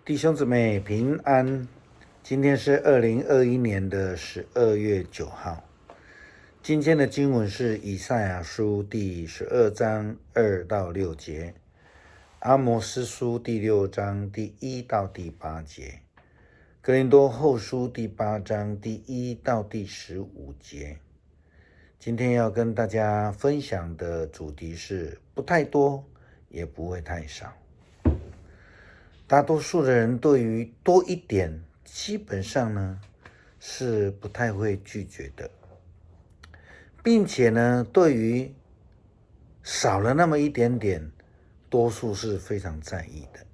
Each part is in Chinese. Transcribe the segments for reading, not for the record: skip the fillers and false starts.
弟兄姊妹平安，今天是2021年的12月9号。今天的经文是以赛亚书第12章2到6节，阿摩司书第6章第1到第8节，哥林多后书第8章第1到第15节。今天要跟大家分享的主题是不太多，也不会太少。大多数的人对于多一点，基本上呢是不太会拒绝的，并且呢，对于少了那么一点点，多数是非常在意的。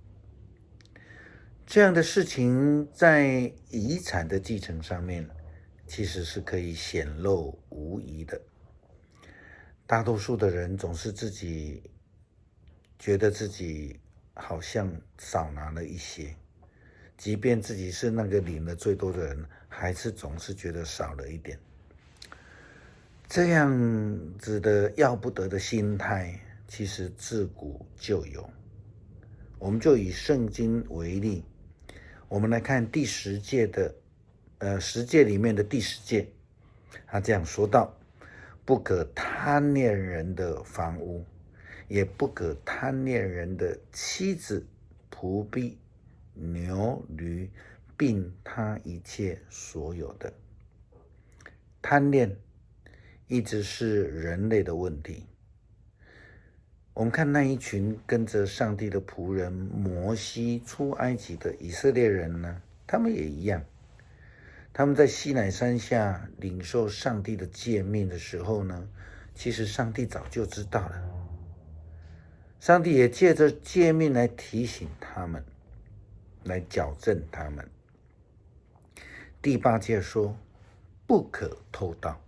这样的事情在遗产的继承上面，其实是可以显露无遗的。大多数的人总是觉得自己好像少拿了一些，即便自己是那个领的最多的人，还是总是觉得少了一点。这样子的要不得的心态，其实自古就有。我们就以圣经为例，我们来看第10诫的10诫里面的第10诫，他这样说道：不可贪恋人的房屋，也不可贪恋人的妻子、仆婢、牛驴，并他一切所有的。贪恋一直是人类的问题。我们看那一群跟着上帝的仆人摩西出埃及的以色列人呢，他们也一样。他们在西乃山下领受上帝的诫命的时候呢，其实上帝早就知道了。上帝也借着诫命来提醒他们，来矫正他们。第8诫说不可偷盗，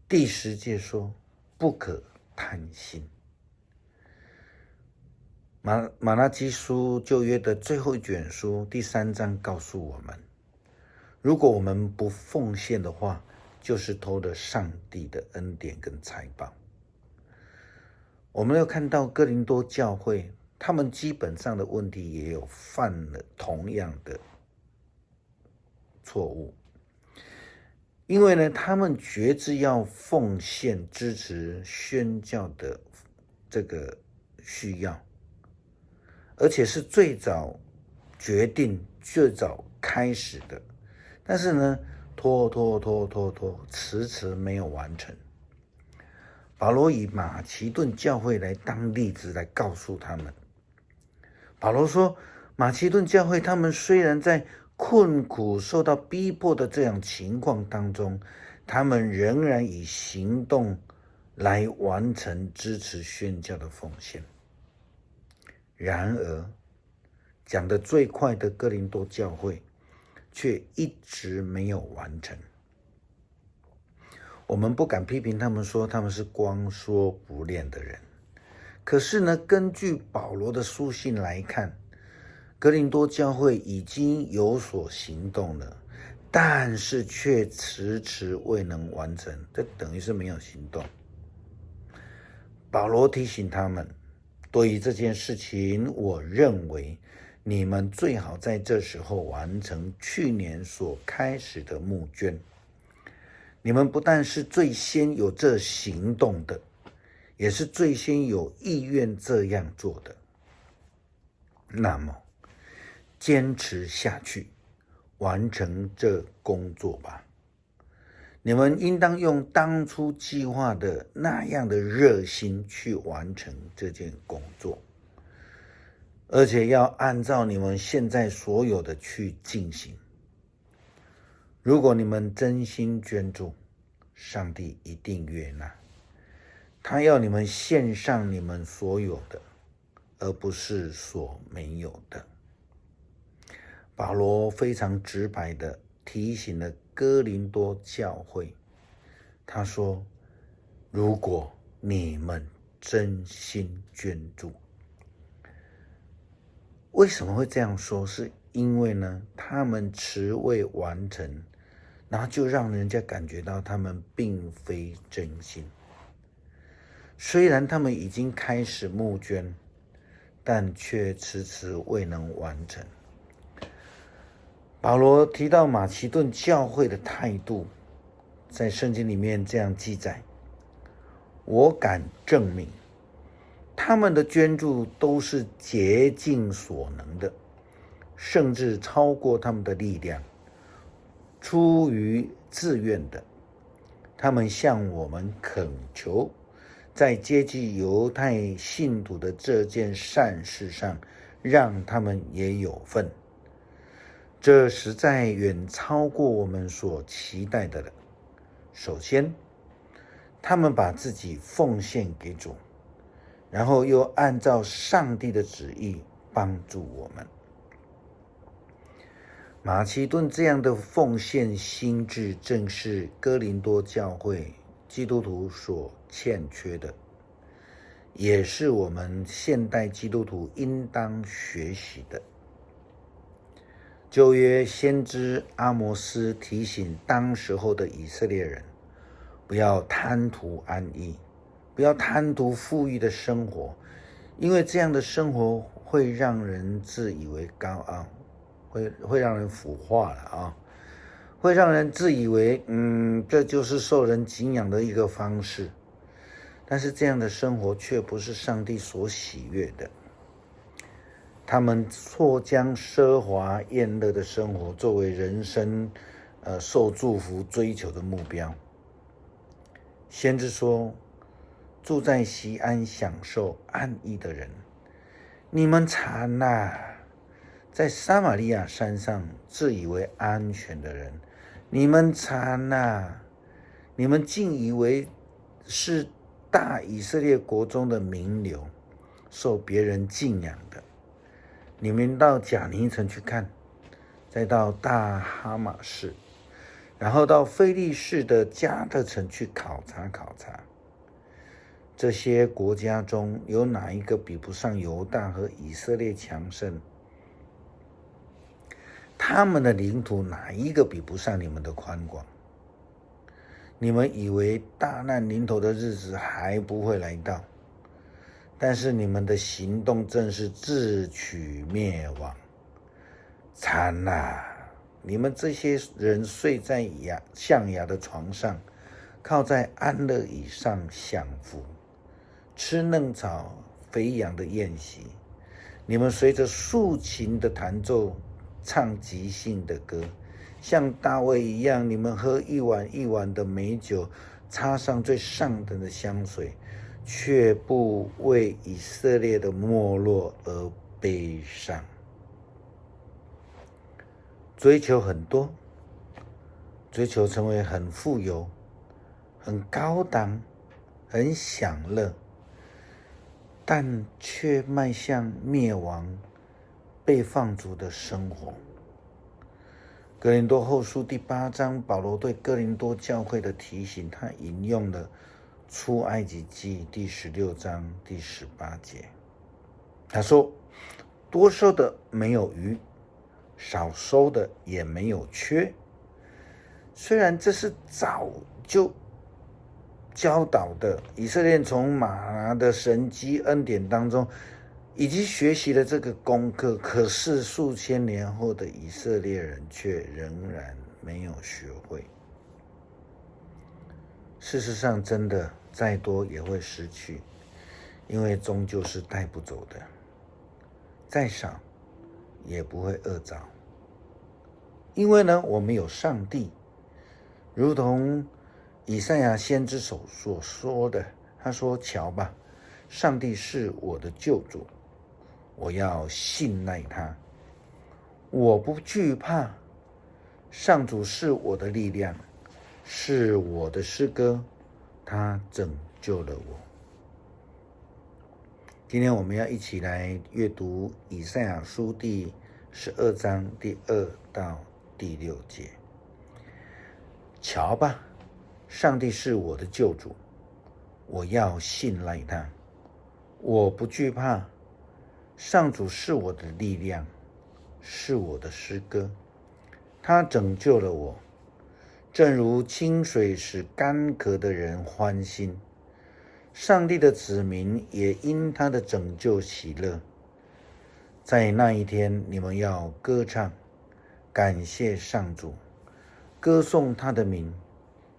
第10诫说不可贪心。马拉基书旧约的最后一卷书第3章告诉我们，如果我们不奉献的话，就是偷了上帝的恩典跟财宝。我们要看到哥林多教会，他们基本上的问题也有犯了同样的错误。因为呢，他们决志要奉献支持宣教的这个需要，而且是最早决定、最早开始的，但是呢，拖，迟迟没有完成。保罗以马其顿教会来当例子来告诉他们。保罗说，马其顿教会他们虽然在困苦受到逼迫的这样情况当中，他们仍然以行动来完成支持宣教的奉献。然而讲得最快的哥林多教会却一直没有完成。我们不敢批评他们，说他们是光说不练的人。可是呢，根据保罗的书信来看，哥林多教会已经有所行动了，但是却迟迟未能完成，这等于是没有行动。保罗提醒他们，对于这件事情，我认为你们最好在这时候完成去年所开始的募捐。你们不但是最先有这行动的，也是最先有意愿这样做的。那么坚持下去，完成这工作吧。你们应当用当初计划的那样的热心去完成这件工作，而且要按照你们现在所有的去进行。如果你们真心捐助，上帝一定悦纳。他要你们献上你们所有的，而不是所没有的。保罗非常直白地提醒了哥林多教会，他说，如果你们真心捐助。为什么会这样说？是因为呢，他们迟未完成，然后就让人家感觉到他们并非真心。虽然他们已经开始募捐，但却迟迟未能完成。保罗提到马其顿教会的态度，在圣经里面这样记载：我敢证明，他们的捐助都是竭尽所能的，甚至超过他们的力量，出于自愿的。他们向我们恳求，在接济犹太信徒的这件善事上，让他们也有份。这实在远超过我们所期待的了。首先，他们把自己奉献给主，然后又按照上帝的旨意帮助我们。马其顿这样的奉献心志，正是哥林多教会基督徒所欠缺的，也是我们现代基督徒应当学习的。旧约先知阿摩斯提醒当时候的以色列人，不要贪图安逸，不要贪图富裕的生活，因为这样的生活会让人自以为高傲，会让人腐化了啊，会让人自以为这就是受人敬仰的一个方式。但是这样的生活却不是上帝所喜悦的。他们错将奢华宴乐的生活作为人生受祝福追求的目标。先知说，住在锡安享受安逸的人，你们惨啊！在撒玛利亚山上自以为安全的人，你们惨啊！你们竟以为是大以色列国中的名流，受别人敬仰的。你们到贾尼城去看，再到大哈马士，然后到非利士的加特城去考察考察。这些国家中有哪一个比不上犹大和以色列强盛？他们的领土哪一个比不上你们的宽广？你们以为大难临头的日子还不会来到，但是你们的行动正是自取灭亡。惨啊！你们这些人睡在象牙的床上，靠在安乐椅上享福，吃嫩草肥羊的宴席。你们随着竖琴的弹奏唱即兴的歌，像大卫一样，你们喝一碗一碗的美酒，插上最上等的香水，却不为以色列的没落而悲伤。追求很多，追求成为很富有、很高档、很享乐，但却迈向灭亡、被放逐的生活。哥林多后书第8章，保罗对哥林多教会的提醒，他引用了出埃及记第16章第18节。他说，多收的没有余，少收的也没有缺。虽然这是早就教导的，以色列从玛拿的神迹恩典当中已经学习了这个功课，可是数千年后的以色列人却仍然没有学会。事实上，真的再多也会失去，因为终究是带不走的，再少也不会饿着。因为呢，我们有上帝，如同以赛亚先知所说的，他说：瞧吧，上帝是我的救主，我要信赖他，我不惧怕。上主是我的力量，是我的诗歌，他拯救了我。今天我们要一起来阅读以赛亚书第12章第2到第6节。瞧吧，上帝是我的救主，我要信赖他，我不惧怕。上主是我的力量，是我的诗歌，他拯救了我。正如清水使干渴的人欢心，上帝的子民也因他的拯救喜乐。在那一天，你们要歌唱，感谢上主，歌颂他的名，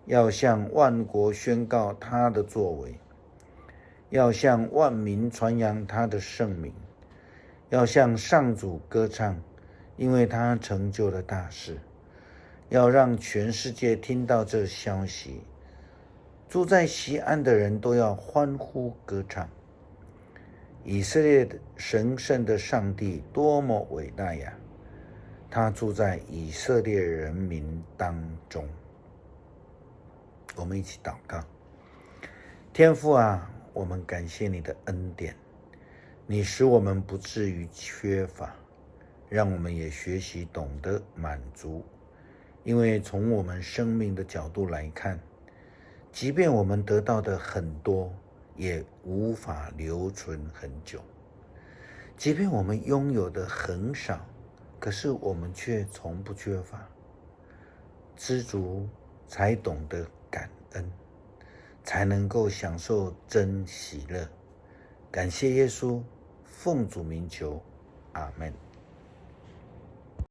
要向万国宣告他的作为，要向万民传扬他的圣名，要向上主歌唱，因为他成就了大事，要让全世界听到这消息。住在锡安的人都要欢呼歌唱。以色列神圣的上帝多么伟大呀！他住在以色列人民当中。我们一起祷告。天父啊，我们感谢你的恩典，你使我们不至于缺乏，让我们也学习懂得满足。因为从我们生命的角度来看，即便我们得到的很多，也无法留存很久。即便我们拥有的很少，可是我们却从不缺乏。知足才懂得感恩，才能够享受真喜乐。感谢耶稣，奉主名求，阿们。